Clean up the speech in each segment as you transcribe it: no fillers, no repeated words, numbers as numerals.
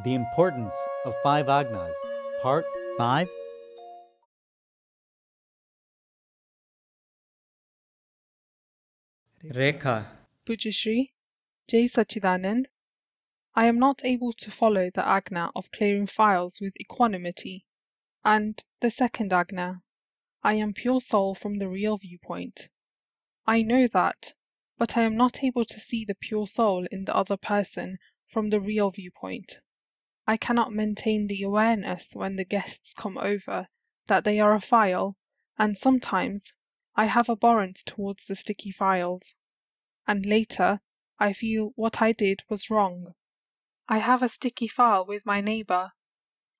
The Importance of 5 Aagnas, Part 5. Rekha. Pujyashree, Jai Sachidanand. I am not able to follow the Aagna of clearing files with equanimity, and the second Aagna, I am pure soul from the real viewpoint. I know that, but I am not able to see the pure soul in the other person from the real viewpoint. I cannot maintain the awareness when the guests come over that they are a file, and sometimes I have abhorrence towards the sticky files. And later, I feel what I did was wrong. I have a sticky file with my neighbor.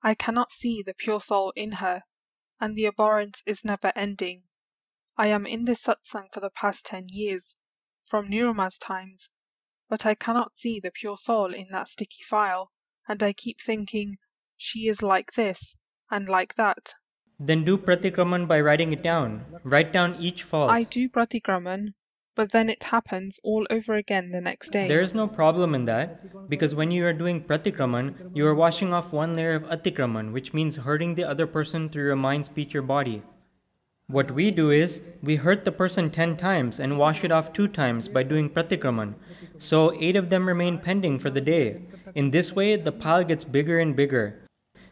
I cannot see the pure soul in her, and the abhorrence is never ending. I am in this satsang for the past 10 years, from Niruma's times, but I cannot see the pure soul in that sticky file, and I keep thinking, she is like this, and like that. Then do pratikraman by writing it down. Write down each fault. I do pratikraman, but then it happens all over again the next day. There is no problem in that, because when you are doing pratikraman, you are washing off one layer of atikraman, which means hurting the other person through your mind, speech, or body. What we do is, we hurt the person 10 times and wash it off 2 times by doing pratikraman. So 8 of them remain pending for the day. In this way, the pile gets bigger and bigger.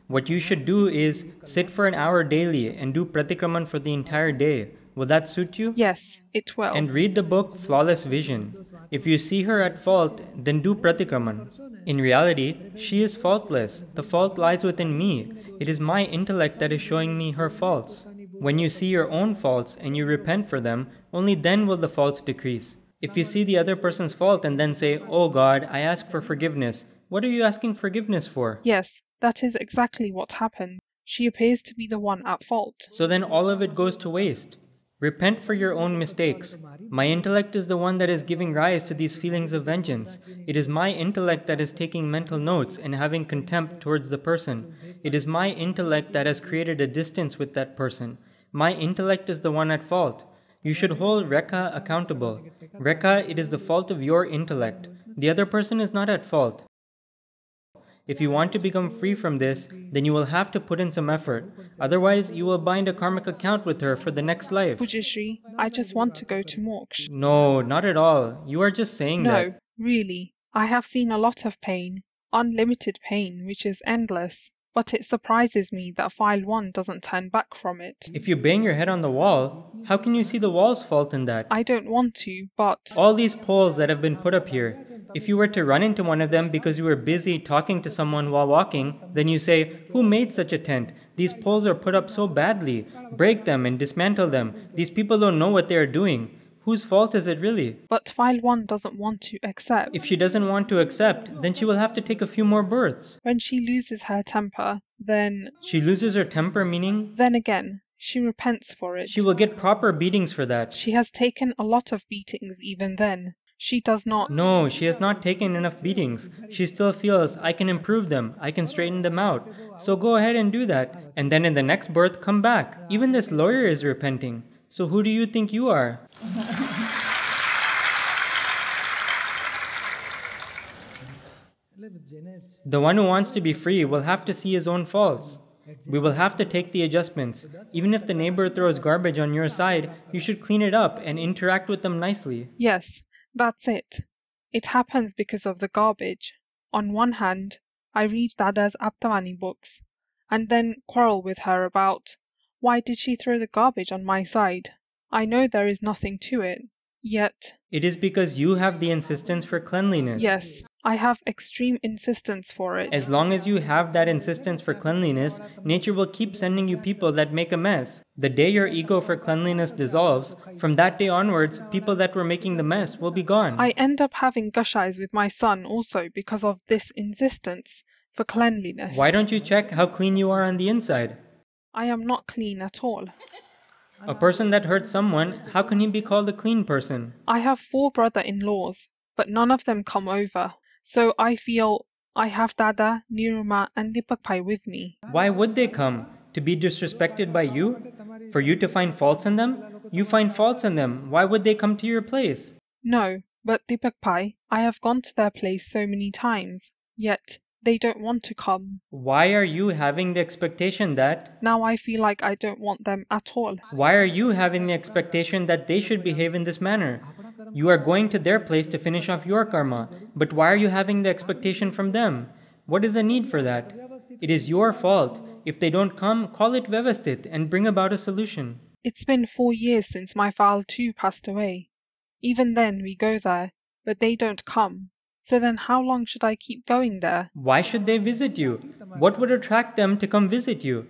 What you should do is sit for an hour daily and do pratikraman for the entire day. Will that suit you? Yes, it will. And read the book Flawless Vision. If you see her at fault, then do pratikraman. In reality, she is faultless. The fault lies within me. It is my intellect that is showing me her faults. When you see your own faults and you repent for them, only then will the faults decrease. If you see the other person's fault and then say, "Oh God, I ask for forgiveness," what are you asking forgiveness for? Yes, that is exactly what happened. She appears to be the one at fault. So then all of it goes to waste. Repent for your own mistakes. My intellect is the one that is giving rise to these feelings of vengeance. It is my intellect that is taking mental notes and having contempt towards the person. It is my intellect that has created a distance with that person. My intellect is the one at fault. You should hold Rekha accountable. Rekha, it is the fault of your intellect. The other person is not at fault. If you want to become free from this, then you will have to put in some effort. Otherwise, you will bind a karmic account with her for the next life. Pujyashree, I just want to go to moksha. No, not at all. You are just saying that. No, really. I have seen a lot of pain, unlimited pain, which is endless. But it surprises me that file 1 doesn't turn back from it. If you bang your head on the wall, how can you see the wall's fault in that? I don't want to, but... All these poles that have been put up here, if you were to run into one of them because you were busy talking to someone while walking, then you say, "Who made such a tent? These poles are put up so badly. Break them and dismantle them. These people don't know what they are doing." Whose fault is it really? But file 1 doesn't want to accept. If she doesn't want to accept, then she will have to take a few more births. When she loses her temper, then... She loses her temper, meaning? Then again, she repents for it. She will get proper beatings for that. She has taken a lot of beatings even then. She does not... No, she has not taken enough beatings. She still feels, I can improve them, I can straighten them out. So go ahead and do that. And then in the next birth, come back. Even this lawyer is repenting. So who do you think you are? The one who wants to be free will have to see his own faults. We will have to take the adjustments. Even if the neighbor throws garbage on your side, you should clean it up and interact with them nicely. Yes, that's it. It happens because of the garbage. On one hand, I read Dada's Aptavani books, and then quarrel with her about, why did she throw the garbage on my side? I know there is nothing to it, yet... It is because you have the insistence for cleanliness. Yes, I have extreme insistence for it. As long as you have that insistence for cleanliness, nature will keep sending you people that make a mess. The day your ego for cleanliness dissolves, from that day onwards, people that were making the mess will be gone. I end up having gushais with my son also because of this insistence for cleanliness. Why don't you check how clean you are on the inside? I am not clean at all. A person that hurts someone, how can he be called a clean person? I have 4 brother-in-laws, but none of them come over. So I feel I have Dada, Niruma and Deepakbhai with me. Why would they come? To be disrespected by you? For you to find faults in them? You find faults in them. Why would they come to your place? No, but Deepakbhai, I have gone to their place so many times. Yet They don't want to come. Why are you having the expectation that? Now I feel like I don't want them at all. Why are you having the expectation that they should behave in this manner? You are going to their place to finish off your karma, but why are you having the expectation from them? What is the need for that? It is your fault. If they don't come, call it Vyavasthit and bring about a solution. It's been 4 years since my Val too passed away. Even then we go there, but they don't come. So then how long should I keep going there? Why should they visit you? What would attract them to come visit you?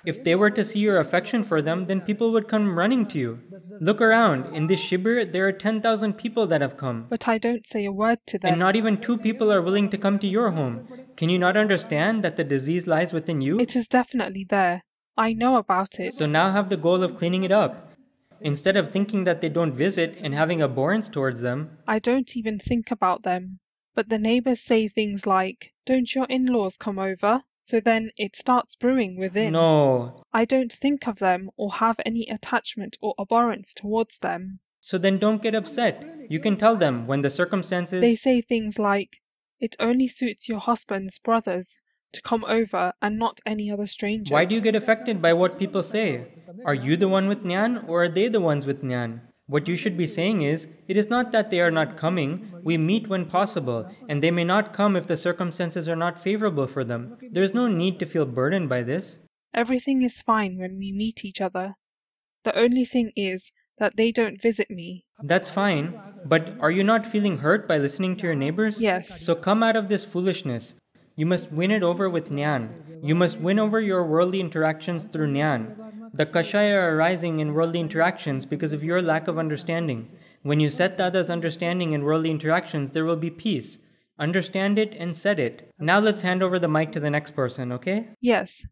If they were to see your affection for them, then people would come running to you. Look around. In this shibir, there are 10,000 people that have come. But I don't say a word to them. And not even 2 people are willing to come to your home. Can you not understand that the disease lies within you? It is definitely there. I know about it. So now have the goal of cleaning it up. Instead of thinking that they don't visit and having abhorrence towards them. I don't even think about them. But the neighbors say things like, "Don't your in-laws come over?" So then it starts brewing within. No. I don't think of them or have any attachment or abhorrence towards them. So then don't get upset. You can tell them when the circumstances... They say things like, "It only suits your husband's brothers to come over and not any other strangers." Why do you get affected by what people say? Are you the one with Gnan or are they the ones with Gnan? What you should be saying is, it is not that they are not coming, we meet when possible, and they may not come if the circumstances are not favorable for them. There is no need to feel burdened by this. Everything is fine when we meet each other. The only thing is that they don't visit me. That's fine, but are you not feeling hurt by listening to your neighbors? Yes. So come out of this foolishness. You must win it over with Gnan. You must win over your worldly interactions through Gnan. The Kashaya are arising in worldly interactions because of your lack of understanding. When you set Dada's understanding in worldly interactions, there will be peace. Understand it and set it. Now let's hand over the mic to the next person, okay? Yes.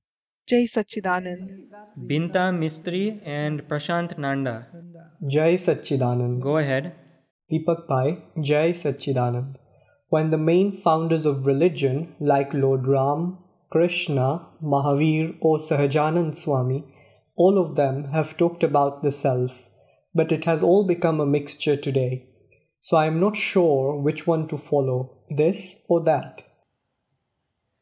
Jai Sachidanand. Binta Mistry and Prashant Nanda. Jai Sachidanand. Go ahead. Deepakbhai, Jai Sachidanand. When the main founders of religion like Lord Ram, Krishna, Mahavir or Sahajanand Swami, all of them have talked about the self, but it has all become a mixture today. So I am not sure which one to follow, this or that.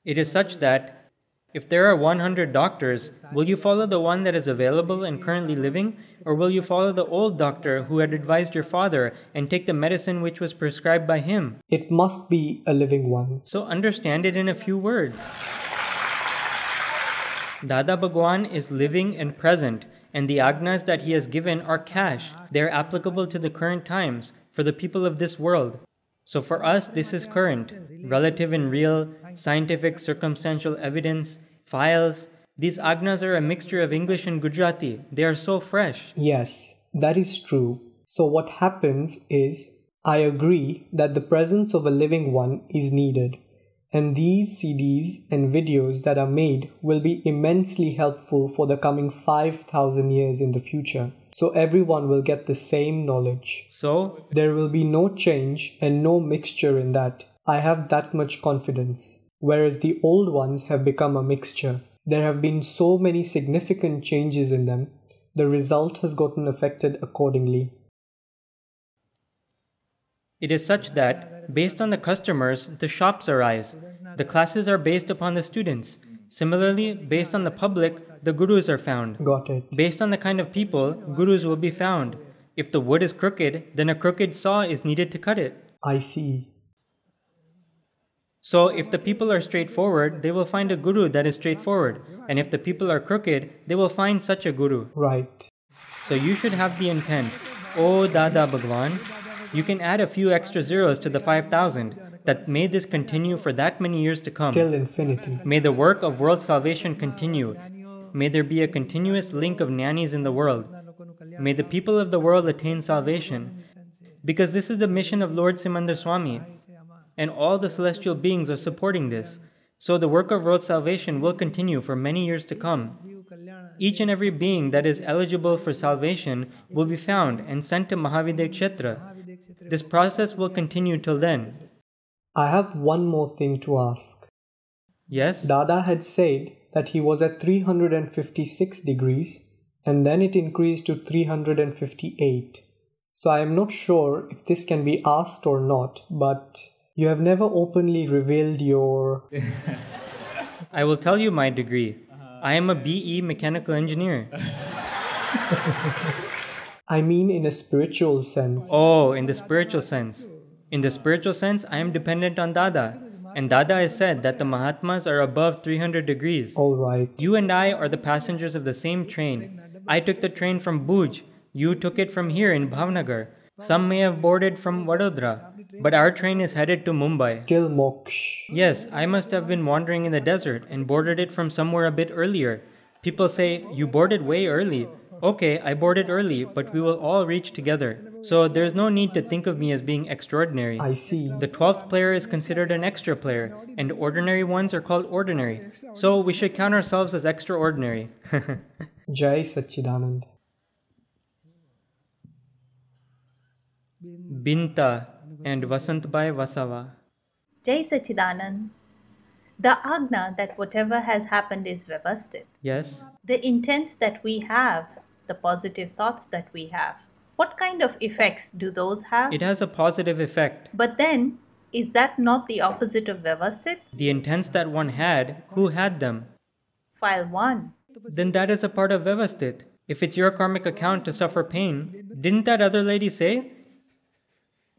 It is such that if there are 100 doctors, will you follow the one that is available and currently living, or will you follow the old doctor who had advised your father and take the medicine which was prescribed by him? It must be a living one. So understand it in a few words. Dada Bhagwan is living and present, and the Aagnas that he has given are cash. They are applicable to the current times, for the people of this world. So for us, this is current, relative and real, scientific, circumstantial evidence, files. These Aagnas are a mixture of English and Gujarati. They are so fresh. Yes, that is true. So what happens is, I agree that the presence of a living one is needed. And these CDs and videos that are made will be immensely helpful for the coming 5,000 years in the future. So everyone will get the same knowledge. So there will be no change and no mixture in that. I have that much confidence. Whereas the old ones have become a mixture. There have been so many significant changes in them. The result has gotten affected accordingly. it is such that, based on the customers, the shops arise. The classes are based upon the students. Similarly, based on the public, the gurus are found. Got it. Based on the kind of people, gurus will be found. If the wood is crooked, then a crooked saw is needed to cut it. I see. So, if the people are straightforward, they will find a guru that is straightforward. And if the people are crooked, they will find such a guru. Right. So you should have the intent, "Oh Dada Bhagwan," you can add a few extra zeros to the 5,000, that may this continue for that many years to come. Till infinity. May the work of world salvation continue. May there be a continuous link of Gnanis in the world. May the people of the world attain salvation. Because this is the mission of Lord Simandar Swami. And all the celestial beings are supporting this. So the work of world salvation will continue for many years to come. Each and every being that is eligible for salvation will be found and sent to Mahavidya Kshetra. This process will continue till then. I have one more thing to ask. Yes? Dada had said that he was at 356 degrees and then it increased to 358. So I am not sure if this can be asked or not, but You have never openly revealed your... I will tell you my degree. I am a BE mechanical engineer. I mean in a spiritual sense. Oh, in the spiritual sense. In the spiritual sense, I am dependent on Dada. And Dada has said that the Mahatmas are above 300 degrees. All right. You and I are the passengers of the same train. I took the train from Bhuj. You took it from here in Bhavnagar. Some may have boarded from Vadodara. But our train is headed to Mumbai. Still moksha. Yes, I must have been wandering in the desert and boarded it from somewhere a bit earlier. People say, you boarded way early. Okay, I boarded early, but we will all reach together. So there's no need to think of me as being extraordinary. I see. The 12th player is considered an extra player, and ordinary ones are called ordinary. So we should count ourselves as extraordinary. Jai Satchidanand. Binta and Vasantbai Vasava. Jai Sachidanand. The Aagna that whatever has happened is Vyavasthit. Yes? The intents that we have, the positive thoughts that we have, what kind of effects do those have? It has a positive effect. But then, is that not the opposite of Vyavasthit? The intents that one had, who had them? File 1. Then that is a part of Vyavasthit. If it's your karmic account to suffer pain, didn't that other lady say?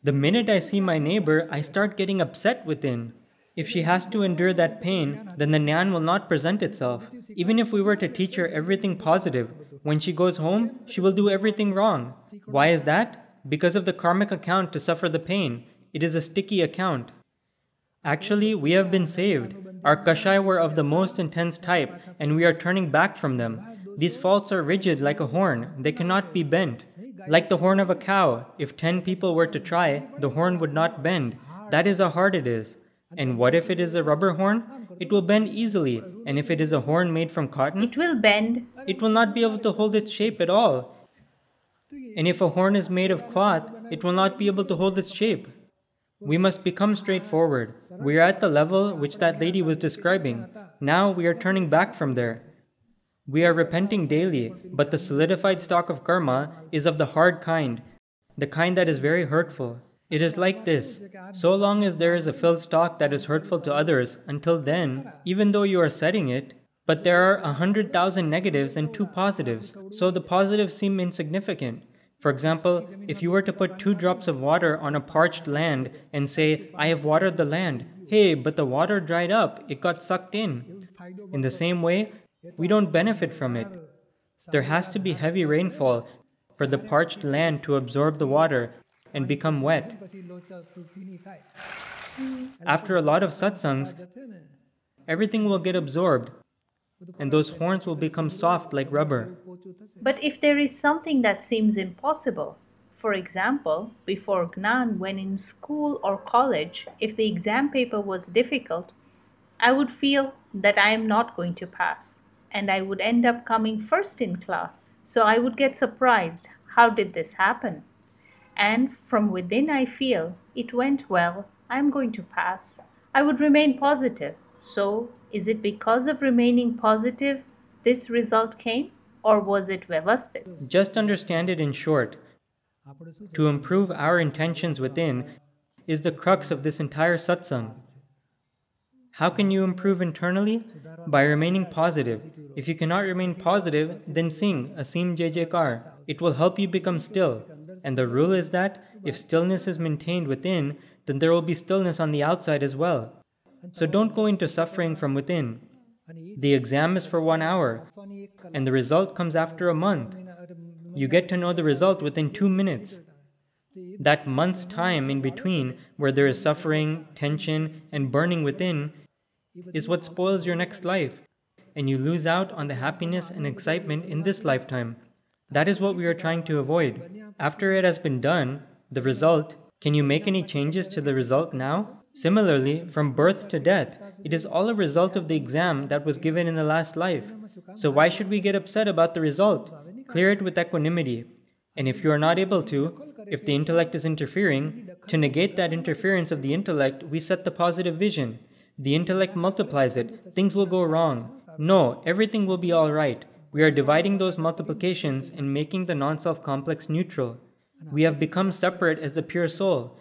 The minute I see my neighbor, I start getting upset within. If she has to endure that pain, then the Gnan will not present itself. Even if we were to teach her everything positive, when she goes home, she will do everything wrong. Why is that? Because of the karmic account to suffer the pain. It is a sticky account. Actually, we have been saved. Our kashai were of the most intense type, and we are turning back from them. These faults are rigid like a horn. They cannot be bent. Like the horn of a cow, if 10 people were to try, the horn would not bend. That is how hard it is. And what if it is a rubber horn? It will bend easily. And if it is a horn made from cotton? It will bend. It will not be able to hold its shape at all. And if a horn is made of cloth, it will not be able to hold its shape. We must become straightforward. We are at the level which that lady was describing. Now we are turning back from there. We are repenting daily, but the solidified stock of karma is of the hard kind, the kind that is very hurtful. It is like this. So long as there is a filled stock that is hurtful to others, until then, even though you are setting it, but there are 100,000 negatives and 2 positives, so the positives seem insignificant. For example, if you were to put 2 drops of water on a parched land and say, I have watered the land. Hey, but the water dried up, it got sucked in. In the same way, we don't benefit from it. There has to be heavy rainfall for the parched land to absorb the water and become wet. After a lot of satsangs, everything will get absorbed, and those horns will become soft like rubber. But if there is something that seems impossible, for example, before Gnan, when in school or college, if the exam paper was difficult, I would feel that I am not going to pass, and I would end up coming first in class. So I would get surprised, how did this happen? And from within I feel, it went well, I am going to pass. I would remain positive. So, is it because of remaining positive this result came? Or was it Vyavasthit? Just understand it in short. To improve our intentions within is the crux of this entire satsang. How can you improve internally? By remaining positive. If you cannot remain positive, then sing Asim Jai Jaikar. It will help you become still. And the rule is that if stillness is maintained within, then there will be stillness on the outside as well. So don't go into suffering from within. The exam is for 1 hour, and the result comes after a month. You get to know the result within 2 minutes. That month's time in between, where there is suffering, tension, and burning within, is what spoils your next life, and you lose out on the happiness and excitement in this lifetime. That is what we are trying to avoid. After it has been done, the result, can you make any changes to the result now? Similarly, from birth to death, it is all a result of the exam that was given in the last life. So why should we get upset about the result? Clear it with equanimity. And if you are not able to, if the intellect is interfering, to negate that interference of the intellect, we set the positive vision. The intellect multiplies it. Things will go wrong. No, everything will be all right. We are dividing those multiplications and making the non-self complex neutral. We have become separate as the pure soul.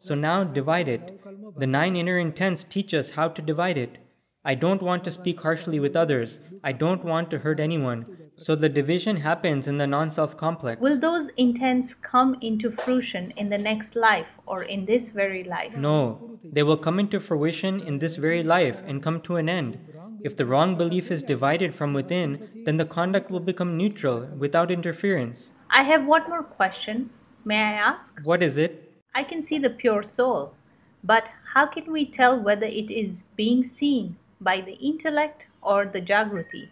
So now divide it. The 9 inner intents teach us how to divide it. I don't want to speak harshly with others. I don't want to hurt anyone. So the division happens in the non-self complex. Will those intents come into fruition in the next life or in this very life? No, they will come into fruition in this very life and come to an end. If the wrong belief is divided from within, then the conduct will become neutral, without interference. I have one more question. May I ask? What is it? I can see the pure soul, but how can we tell whether it is being seen by the intellect or the Jagruti?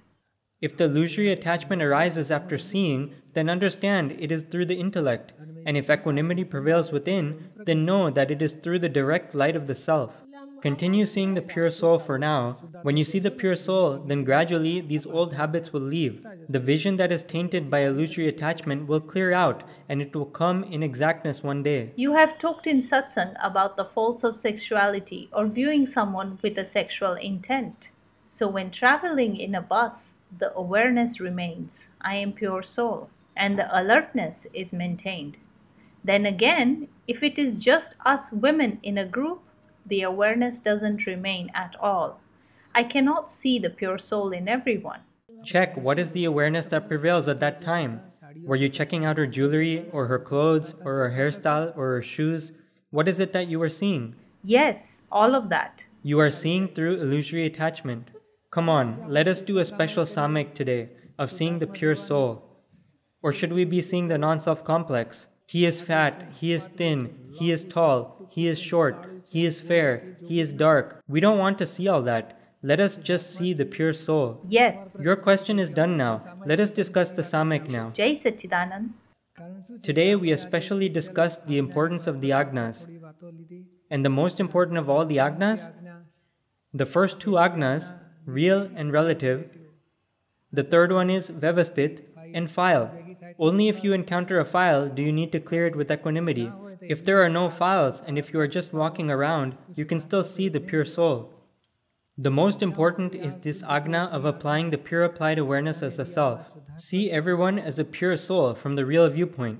If the illusory attachment arises after seeing, then understand it is through the intellect. And if equanimity prevails within, then know that it is through the direct light of the self. Continue seeing the pure soul for now. When you see the pure soul, then gradually these old habits will leave. The vision that is tainted by illusory attachment will clear out, and it will come in exactness one day. You have talked in satsang about the faults of sexuality or viewing someone with a sexual intent. So when traveling in a bus, the awareness remains, I am pure soul, and the alertness is maintained. Then again, if it is just us women in a group, the awareness doesn't remain at all. I cannot see the pure soul in everyone. Check what is the awareness that prevails at that time. Were you checking out her jewelry, or her clothes, or her hairstyle, or her shoes? What is it that you are seeing? Yes, all of that. You are seeing through illusory attachment. Come on, let us do a special samik today of seeing the pure soul. Or should we be seeing the non-self complex? He is fat, he is thin, he is tall, he is short, he is fair, he is dark. We don't want to see all that. Let us just see the pure soul. Yes. Your question is done now. Let us discuss the samik now. Jai Satchidanand. Today we especially discussed the importance of the Aagnas. And the most important of all the Aagnas? The first 2 Aagnas, real and relative. The third one is Vyavasthit and file. Only if you encounter a file do you need to clear it with equanimity. If there are no files and if you are just walking around, you can still see the pure soul. The most important is this Aagna of applying the pure applied awareness as a self. See everyone as a pure soul from the real viewpoint.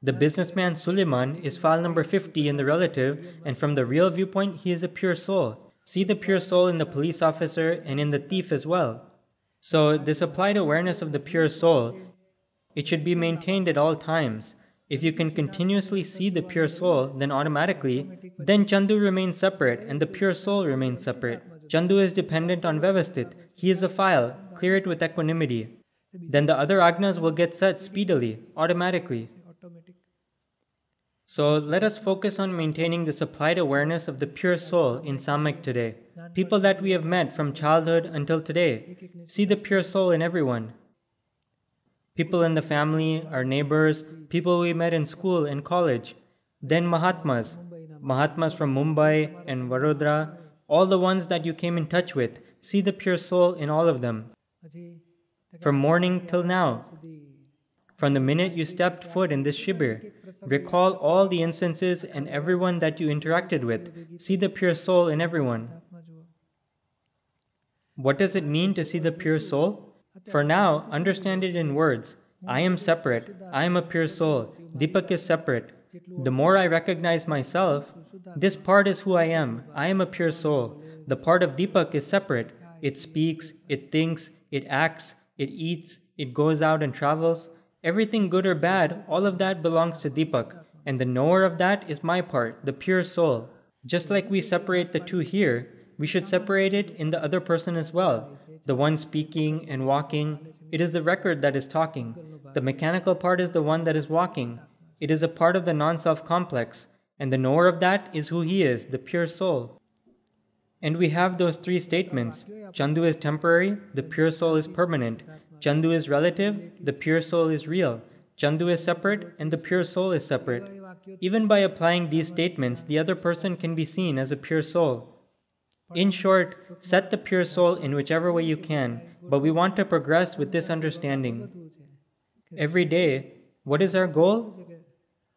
The businessman Suleiman is file number 50 in the relative, and from the real viewpoint he is a pure soul. See the pure soul in the police officer and in the thief as well. So this applied awareness of the pure soul, it should be maintained at all times. If you can continuously see the pure soul, then automatically, then Chandu remains separate and the pure soul remains separate. Chandu is dependent on Vyavasthit. He is a file. Clear it with equanimity. Then the other Aagnas will get set speedily, automatically. So let us focus on maintaining this applied awareness of the pure soul in Samik today. People that we have met from childhood until today, see the pure soul in everyone. People in the family, our neighbors, people we met in school and college. Then Mahatmas from Mumbai and Vadodara, all the ones that you came in touch with, see the pure soul in all of them. From morning till now. From the minute you stepped foot in this shibir, recall all the instances and everyone that you interacted with. See the pure soul in everyone. What does it mean to see the pure soul? For now, understand it in words. I am separate. I am a pure soul. Deepak is separate. The more I recognize myself, this part is who I am. I am a pure soul. The part of Deepak is separate. It speaks, it thinks, it acts, it eats, it goes out and travels. Everything good or bad, all of that belongs to Deepak. And the knower of that is my part, the pure soul. Just like we separate the two here, we should separate it in the other person as well. The one speaking and walking, it is the record that is talking. The mechanical part is the one that is walking. It is a part of the non-self complex, and the knower of that is who he is, the pure soul. And we have those 3 statements. Chandu is temporary, the pure soul is permanent. Chandu is relative, the pure soul is real. Chandu is separate, and the pure soul is separate. Even by applying these statements, the other person can be seen as a pure soul. In short, set the pure soul in whichever way you can, but we want to progress with this understanding. Every day, what is our goal?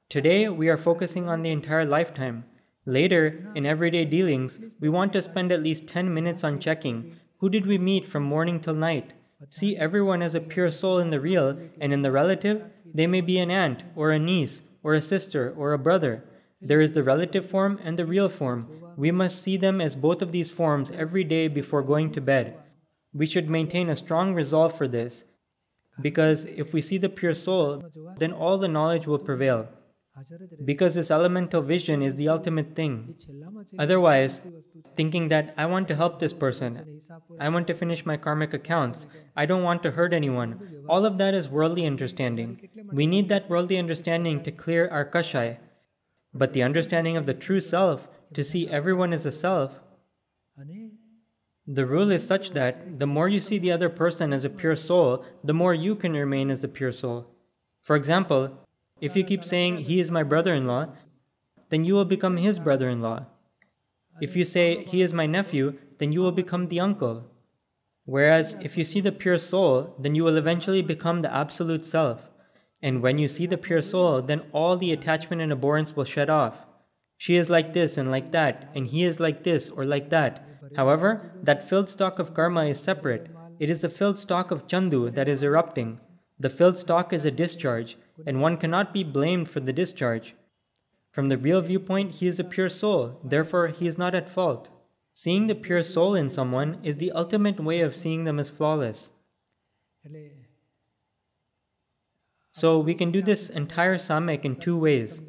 Today, we are focusing on the entire lifetime. Later, in everyday dealings, we want to spend at least 10 minutes on checking. Who did we meet from morning till night? See everyone as a pure soul in the real, and in the relative, they may be an aunt, or a niece, or a sister, or a brother. There is the relative form and the real form. We must see them as both of these forms every day before going to bed. We should maintain a strong resolve for this, because if we see the pure soul, then all the knowledge will prevail, because this elemental vision is the ultimate thing. Otherwise, thinking that I want to help this person, I want to finish my karmic accounts, I don't want to hurt anyone, all of that is worldly understanding. We need that worldly understanding to clear our kashai. But the understanding of the true self, to see everyone as a self, the rule is such that the more you see the other person as a pure soul, the more you can remain as the pure soul. For example, if you keep saying, he is my brother-in-law, then you will become his brother-in-law. If you say, he is my nephew, then you will become the uncle. Whereas, if you see the pure soul, then you will eventually become the absolute self. And when you see the pure soul, then all the attachment and abhorrence will shed off. She is like this and like that, and he is like this or like that. However, that filled stock of karma is separate. It is the filled stock of chandu that is erupting. The filled stock is a discharge, and one cannot be blamed for the discharge. From the real viewpoint, he is a pure soul, therefore he is not at fault. Seeing the pure soul in someone is the ultimate way of seeing them as flawless. So we can do this entire samyak in two ways.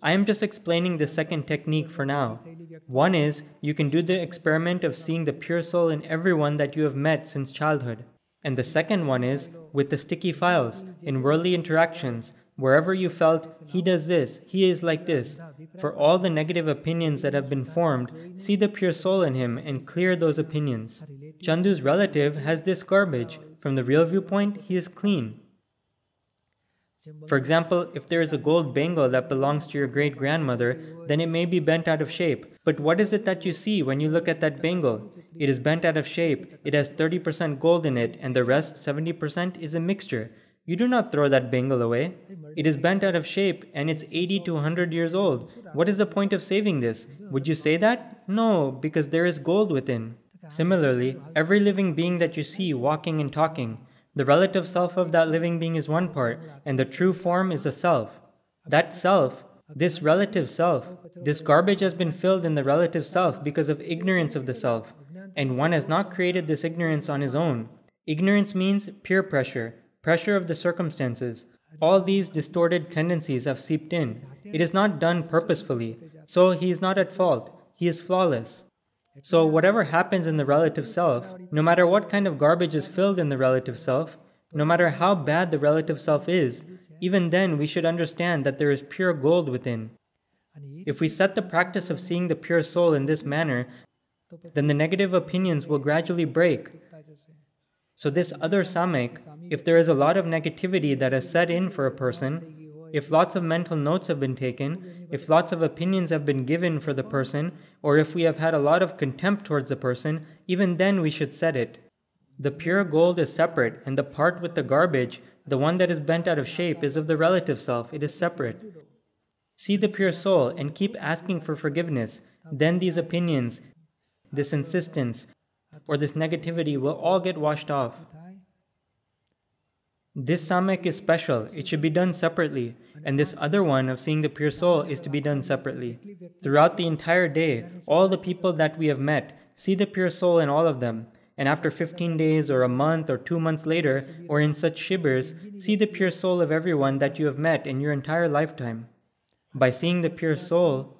I am just explaining the second technique for now. One is, you can do the experiment of seeing the pure soul in everyone that you have met since childhood. And the second one is, with the sticky files, in worldly interactions, wherever you felt, he does this, he is like this. For all the negative opinions that have been formed, see the pure soul in him and clear those opinions. Chandu's relative has this garbage. From the real viewpoint, he is clean. For example, if there is a gold bangle that belongs to your great-grandmother, then it may be bent out of shape. But what is it that you see when you look at that bangle? It is bent out of shape, it has 30% gold in it, and the rest 70% is a mixture. You do not throw that bangle away. It is bent out of shape and it's 80 to 100 years old. What is the point of saving this? Would you say that? No, because there is gold within. Similarly, every living being that you see walking and talking, the relative self of that living being is one part, and the true form is a self. That self, this relative self, this garbage has been filled in the relative self because of ignorance of the self, and one has not created this ignorance on his own. Ignorance means peer pressure, pressure of the circumstances. All these distorted tendencies have seeped in. It is not done purposefully, so he is not at fault. He is flawless. So whatever happens in the relative self, no matter what kind of garbage is filled in the relative self, no matter how bad the relative self is, even then we should understand that there is pure gold within. If we set the practice of seeing the pure soul in this manner, then the negative opinions will gradually break. So this other samyak, if there is a lot of negativity that has set in for a person, if lots of mental notes have been taken, if lots of opinions have been given for the person, or if we have had a lot of contempt towards the person, even then we should set it. The pure gold is separate, and the part with the garbage, the one that is bent out of shape, is of the relative self. It is separate. See the pure soul and keep asking for forgiveness. Then these opinions, this insistence, or this negativity will all get washed off. This samyak is special, it should be done separately, and this other one of seeing the pure soul is to be done separately. Throughout the entire day, all the people that we have met, see the pure soul in all of them, and after 15 days or a month or 2 months later, or in such shivers, see the pure soul of everyone that you have met in your entire lifetime. By seeing the pure soul,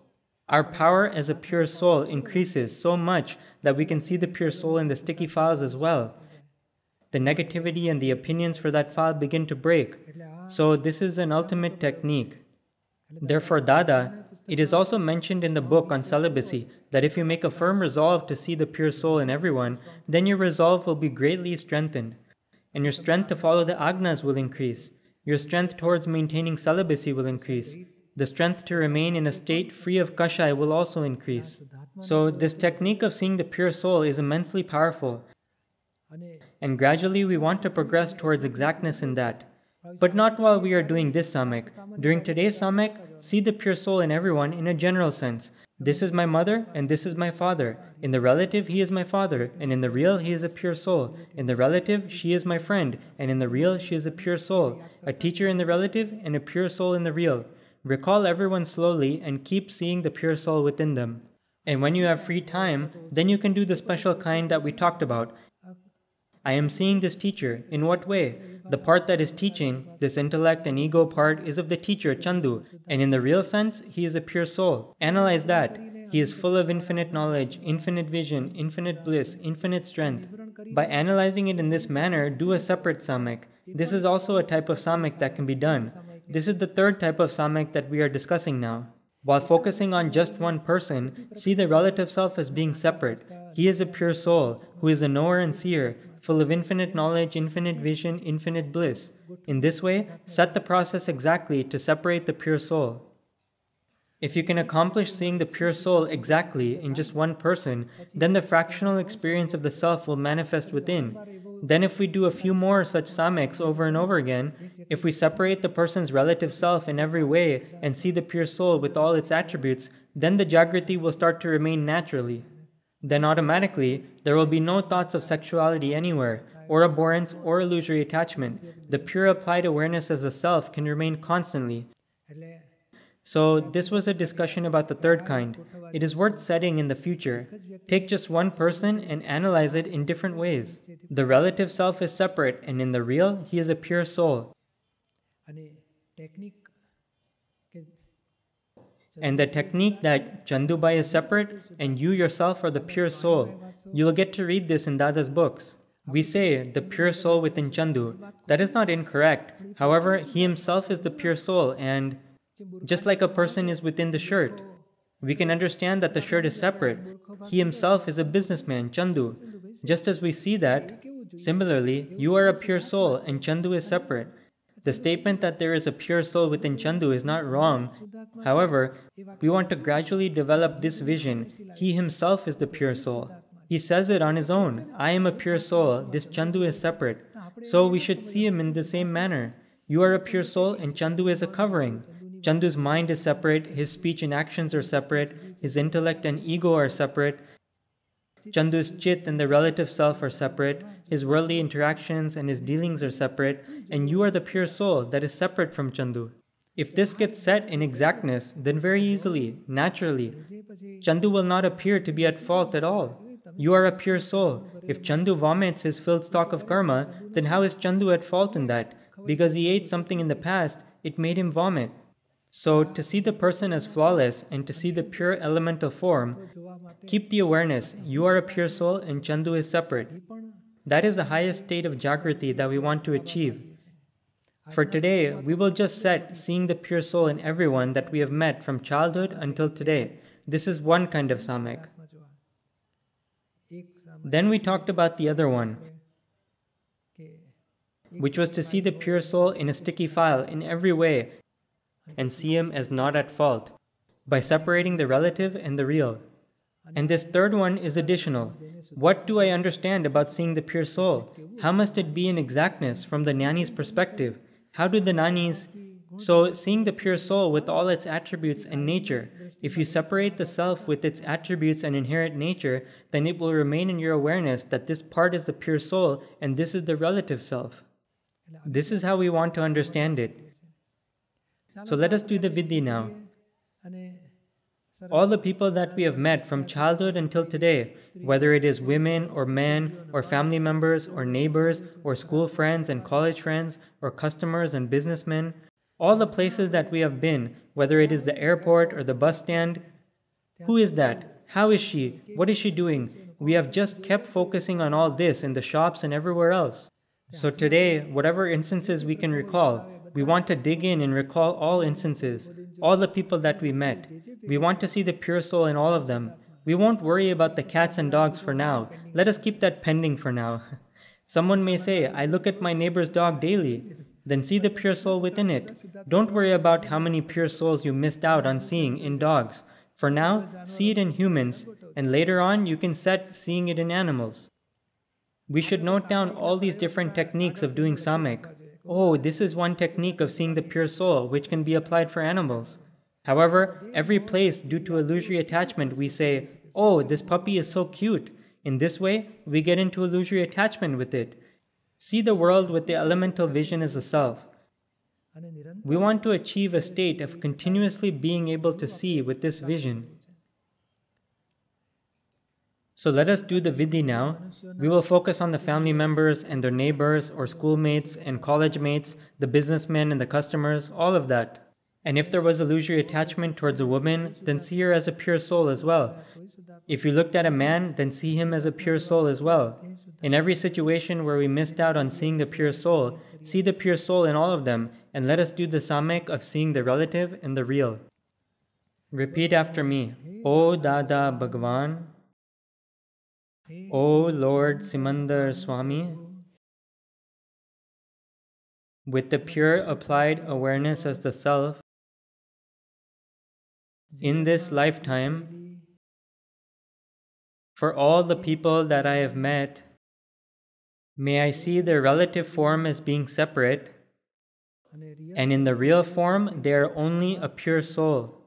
our power as a pure soul increases so much that we can see the pure soul in the sticky files as well. The negativity and the opinions for that file begin to break. So this is an ultimate technique. Therefore, Dada, it is also mentioned in the book on celibacy that if you make a firm resolve to see the pure soul in everyone, then your resolve will be greatly strengthened. And your strength to follow the Aagnas will increase. Your strength towards maintaining celibacy will increase. The strength to remain in a state free of kashai will also increase. So this technique of seeing the pure soul is immensely powerful. And gradually we want to progress towards exactness in that. But not while we are doing this samyak. During today's samyak, see the pure soul in everyone in a general sense. This is my mother and this is my father. In the relative, he is my father, and in the real, he is a pure soul. In the relative, she is my friend, and in the real, she is a pure soul. A teacher in the relative and a pure soul in the real. Recall everyone slowly and keep seeing the pure soul within them. And when you have free time, then you can do the special kind that we talked about. I am seeing this teacher. In what way? The part that is teaching, this intellect and ego part, is of the teacher, Chandu. And in the real sense, he is a pure soul. Analyze that. He is full of infinite knowledge, infinite vision, infinite bliss, infinite strength. By analyzing it in this manner, do a separate samyak. This is also a type of samyak that can be done. This is the third type of samyak that we are discussing now. While focusing on just one person, see the relative self as being separate. He is a pure soul, who is a knower and seer, full of infinite knowledge, infinite vision, infinite bliss. In this way, set the process exactly to separate the pure soul. If you can accomplish seeing the pure soul exactly in just one person, then the fractional experience of the self will manifest within. Then if we do a few more such samyaks over and over again, if we separate the person's relative self in every way and see the pure soul with all its attributes, then the Jagrati will start to remain naturally. Then automatically, there will be no thoughts of sexuality anywhere, or abhorrence or illusory attachment. The pure applied awareness as a self can remain constantly. So this was a discussion about the third kind. It is worth studying in the future. Take just one person and analyze it in different ways. The relative self is separate, and in the real, he is a pure soul. And the technique that Chandubai is separate and you yourself are the pure soul. You will get to read this in Dada's books. We say the pure soul within Chandu. That is not incorrect. However, he himself is the pure soul, and just like a person is within the shirt, we can understand that the shirt is separate. He himself is a businessman, Chandu. Just as we see that, similarly, you are a pure soul and Chandu is separate. The statement that there is a pure soul within Chandu is not wrong. However, we want to gradually develop this vision. He himself is the pure soul. He says it on his own. I am a pure soul. This Chandu is separate. So we should see him in the same manner. You are a pure soul and Chandu is a covering. Chandu's mind is separate, his speech and actions are separate, his intellect and ego are separate. Chandu's chit and the relative self are separate, his worldly interactions and his dealings are separate, and you are the pure soul that is separate from Chandu. If this gets set in exactness, then very easily, naturally, Chandu will not appear to be at fault at all. You are a pure soul. If Chandu vomits his filled stock of karma, then how is Chandu at fault in that? Because he ate something in the past, it made him vomit. So, to see the person as flawless and to see the pure elemental form, keep the awareness, you are a pure soul and Chandu is separate. That is the highest state of Jagrati that we want to achieve. For today, we will just set seeing the pure soul in everyone that we have met from childhood until today. This is one kind of samyak. Then we talked about the other one, which was to see the pure soul in a sticky file in every way, and see him as not at fault, by separating the relative and the real. And this third one is additional. What do I understand about seeing the pure soul? How must it be in exactness from the Gnani's perspective? How do the Gnanis... So, seeing the pure soul with all its attributes and nature, if you separate the self with its attributes and inherent nature, then it will remain in your awareness that this part is the pure soul and this is the relative self. This is how we want to understand it. So let us do the Vidhi now. All the people that we have met from childhood until today, whether it is women or men or family members or neighbors or school friends and college friends or customers and businessmen, all the places that we have been, whether it is the airport or the bus stand, who is that? How is she? What is she doing? We have just kept focusing on all this in the shops and everywhere else. So today, whatever instances we can recall, we want to dig in and recall all instances, all the people that we met. We want to see the pure soul in all of them. We won't worry about the cats and dogs for now. Let us keep that pending for now. Someone may say, I look at my neighbor's dog daily. Then see the pure soul within it. Don't worry about how many pure souls you missed out on seeing in dogs. For now, see it in humans, and later on you can set seeing it in animals. We should note down all these different techniques of doing samyak. Oh, this is one technique of seeing the pure soul, which can be applied for animals. However, every place, due to illusory attachment, we say, oh, this puppy is so cute. In this way, we get into illusory attachment with it. See the world with the elemental vision as a self. We want to achieve a state of continuously being able to see with this vision. So let us do the Vidhi now. We will focus on the family members and their neighbors or schoolmates and college mates, the businessmen and the customers, all of that. And if there was illusory attachment towards a woman, then see her as a pure soul as well. If you looked at a man, then see him as a pure soul as well. In every situation where we missed out on seeing the pure soul, see the pure soul in all of them, and let us do the samek of seeing the relative and the real. Repeat after me. O Dada Bhagwan, O Lord Simandar Swami, with the pure applied awareness as the self, in this lifetime, for all the people that I have met, may I see their relative form as being separate, and in the real form they are only a pure soul.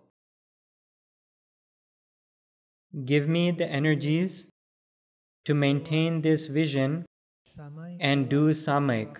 Give me the energies to maintain this vision and do samayik.